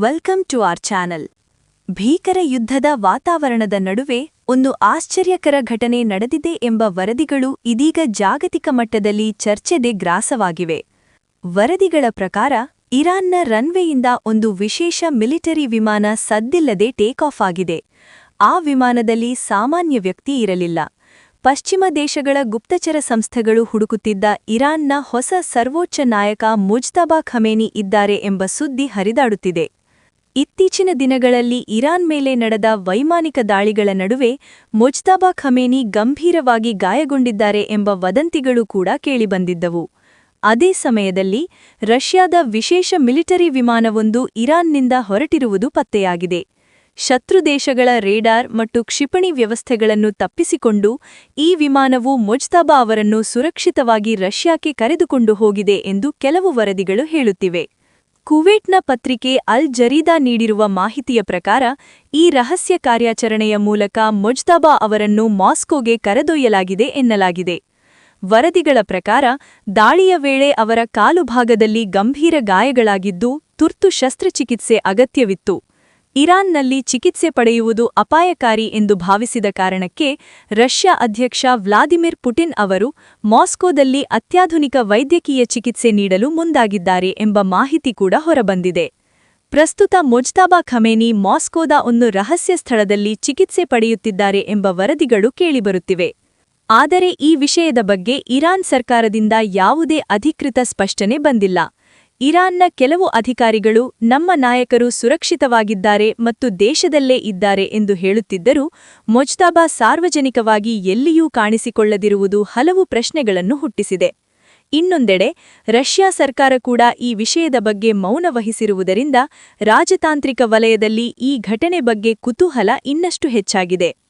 Welcome to R channel. ಭೀಕರ ಯುದ್ಧದ ವಾತಾವರಣದ ನಡುವೆ ಒಂದು ಆಶ್ಚರ್ಯಕರ ಘಟನೆ ನಡೆದಿದೆ ಎಂಬ ವರದಿಗಳು ಇದೀಗ ಜಾಗತಿಕ ಮಟ್ಟದಲ್ಲಿ ಚರ್ಚೆಗೆ ಗ್ರಾಸವಾಗಿವೆ. ವರದಿಗಳ ಪ್ರಕಾರ ಇರಾನ್ನ ರನ್ವೇಯಿಂದ ಒಂದು ವಿಶೇಷ ಮಿಲಿಟರಿ ವಿಮಾನ ಸದ್ದಿಲ್ಲದೆ ಟೇಕ್ ಆಫ್ ಆಗಿದೆ. ಆ ವಿಮಾನದಲ್ಲಿ ಸಾಮಾನ್ಯ ವ್ಯಕ್ತಿ ಇರಲಿಲ್ಲ. ಪಶ್ಚಿಮ ದೇಶಗಳ ಗುಪ್ತಚರ ಸಂಸ್ಥೆಗಳು ಹುಡುಕುತ್ತಿದ್ದ ಇರಾನ್ನ ಹೊಸ ಸರ್ವೋಚ್ಚ ನಾಯಕ ಮುಜ್ತಬಾ ಖಮೇನಿ ಇದ್ದಾರೆ ಎಂಬ ಸುದ್ದಿ ಹರಿದಾಡುತ್ತಿದೆ. ಇತ್ತೀಚಿನ ದಿನಗಳಲ್ಲಿ ಇರಾನ್ ಮೇಲೆ ನಡೆದ ವೈಮಾನಿಕ ದಾಳಿಗಳ ನಡುವೆ ಮುಜ್ತಬಾ ಖಮೇನಿ ಗಂಭೀರವಾಗಿ ಗಾಯಗೊಂಡಿದ್ದಾರೆ ಎಂಬ ವದಂತಿಗಳು ಕೂಡ ಕೇಳಿಬಂದಿದ್ದವು. ಅದೇ ಸಮಯದಲ್ಲಿ ರಷ್ಯಾದ ವಿಶೇಷ ಮಿಲಿಟರಿ ವಿಮಾನವೊಂದು ಇರಾನ್ನಿಂದ ಹೊರಟಿರುವುದು ಪತ್ತೆಯಾಗಿದೆ. ಶತ್ರು ದೇಶಗಳ ರೇಡಾರ್ ಮತ್ತು ಕ್ಷಿಪಣಿ ವ್ಯವಸ್ಥೆಗಳನ್ನು ತಪ್ಪಿಸಿಕೊಂಡು ಈ ವಿಮಾನವು ಮುಜ್ತಬಾ ಅವರನ್ನು ಸುರಕ್ಷಿತವಾಗಿ ರಷ್ಯಾಕ್ಕೆ ಕರೆದುಕೊಂಡು ಹೋಗಿದೆ ಎಂದು ಕೆಲವು ವರದಿಗಳು ಹೇಳುತ್ತಿವೆ. ಕುವೈಟ್ನ ಪತ್ರಿಕೆ ಅಲ್ ಜರೀದಾ ನೀಡಿರುವ ಮಾಹಿತಿಯ ಪ್ರಕಾರ ಈ ರಹಸ್ಯ ಕಾರ್ಯಾಚರಣೆಯ ಮೂಲಕ ಮುಜ್ತಬಾ ಅವರನ್ನು ಮಾಸ್ಕೋಗೆ ಕರೆದೊಯ್ಯಲಾಗಿದೆ ಎನ್ನಲಾಗಿದೆ. ವರದಿಗಳ ಪ್ರಕಾರ ದಾಳಿಯ ವೇಳೆ ಅವರ ಕಾಲುಭಾಗದಲ್ಲಿ ಗಂಭೀರ ಗಾಯಗಳಾಗಿದ್ದು ತುರ್ತು ಶಸ್ತ್ರಚಿಕಿತ್ಸೆ ಅಗತ್ಯವಿತ್ತು. ಇರಾನ್ನಲ್ಲಿ ಚಿಕಿತ್ಸೆ ಪಡೆಯುವುದು ಅಪಾಯಕಾರಿ ಎಂದು ಭಾವಿಸಿದ ಕಾರಣಕ್ಕೆ ರಷ್ಯಾ ಅಧ್ಯಕ್ಷ ವ್ಲಾದಿಮಿರ್ ಪುಟಿನ್ ಅವರು ಮಾಸ್ಕೋದಲ್ಲಿ ಅತ್ಯಾಧುನಿಕ ವೈದ್ಯಕೀಯ ಚಿಕಿತ್ಸೆ ನೀಡಲು ಮುಂದಾಗಿದ್ದಾರೆ ಎಂಬ ಮಾಹಿತಿ ಕೂಡ ಹೊರಬಂದಿದೆ. ಪ್ರಸ್ತುತ ಮುಜ್ತಬಾ ಖಮೇನಿ ಮಾಸ್ಕೋದ ಒಂದು ರಹಸ್ಯ ಸ್ಥಳದಲ್ಲಿ ಚಿಕಿತ್ಸೆ ಪಡೆಯುತ್ತಿದ್ದಾರೆ ಎಂಬ ವರದಿಗಳು ಕೇಳಿಬರುತ್ತಿವೆ. ಆದರೆ ಈ ವಿಷಯದ ಬಗ್ಗೆ ಇರಾನ್ ಸರ್ಕಾರದಿಂದ ಯಾವುದೇ ಅಧಿಕೃತ ಸ್ಪಷ್ಟನೆ ಬಂದಿಲ್ಲ. ಇರಾನ್ನ ಕೆಲವು ಅಧಿಕಾರಿಗಳು ನಮ್ಮ ನಾಯಕರು ಸುರಕ್ಷಿತವಾಗಿದ್ದಾರೆ ಮತ್ತು ದೇಶದಲ್ಲೇ ಇದ್ದಾರೆ ಎಂದು ಹೇಳುತ್ತಿದ್ದರೂ ಮುಜ್ತಬಾ ಸಾರ್ವಜನಿಕವಾಗಿ ಎಲ್ಲಿಯೂ ಕಾಣಿಸಿಕೊಳ್ಳದಿರುವುದು ಹಲವು ಪ್ರಶ್ನೆಗಳನ್ನು ಹುಟ್ಟಿಸಿದೆ. ಇನ್ನೊಂದೆಡೆ ರಷ್ಯಾ ಸರ್ಕಾರ ಕೂಡ ಈ ವಿಷಯದ ಬಗ್ಗೆ ಮೌನ ವಹಿಸಿರುವುದರಿಂದ ರಾಜತಾಂತ್ರಿಕ ವಲಯದಲ್ಲಿ ಈ ಘಟನೆ ಬಗ್ಗೆ ಕುತೂಹಲ ಇನ್ನಷ್ಟು ಹೆಚ್ಚಾಗಿದೆ.